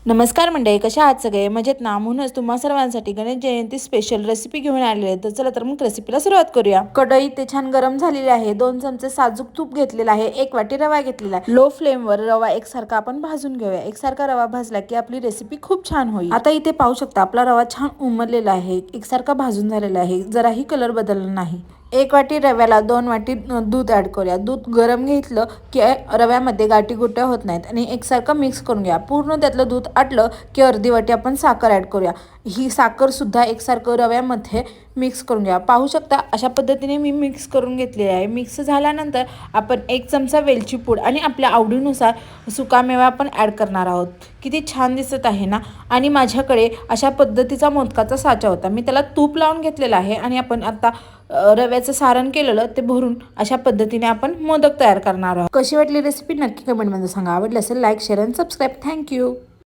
नमस्कार मंडळी, कशा आहात सगळे? मजेत ना? म्हणूनच तुम्हा सर्वांसाठी गणेश जयंती स्पेशल रेसिपी घेऊन आलेली आहे. तर चला तर मग रेसिपीला सुरुवात करूया. कढई ते छान गरम झालेली आहे. 2 चमचे साजूक तूप घेतलेला आहे. 1 वाटी रवा घेतलेला आहे. लो फ्लेमवर रवा एकसारखा आपण भाजून घेऊया. एकसारखा रवा भाजला की आपली रेसिपी खूप छान होईल. आता इथे पाहू शकता आपला रवा छान उमरलेला आहे. एकसारखा भाजून झालेला आहे. जराही कलर बदलला नाही. 1 वाटी रव्याला 2 वाटी दूध ॲड करूया. दूध गरम घेतलं की रव्यामध्ये गाठी गुट्या होत नाहीत आणि एकसारखं मिक्स करून घ्या. पूर्ण त्यातलं दूध आटलं की अर्धी वाटी आपण साखर ॲड करूया. ही साखर सुद्धा एकसारखं रव्यामध्ये मिक्स करून घ्या. पाहू शकता अशा पद्धतीने मी मिक्स करून घेतलेली आहे. मिक्स झाल्यानंतर आपण 1 चमचा वेलची पूड आणि आपल्या आवडीनुसार सुकामेवा आपण ॲड करणार आहोत. किती छान दिसत आहे ना? आणि माझ्याकडे अशा पद्धतीचा मोदकाचा साचा होता. मी त्याला तूप लावून घेतलेला आहे आणि आपण आता रव्याचं सारण केलेलं ते भरून अशा पद्धतीने आपण मोदक तयार करणार आहोत. कशी वाटली रेसिपी नक्की कमेंटमध्ये सांगा. आवडली असेल लाईक, शेअर आणि सबस्क्राईब. थँक्यू.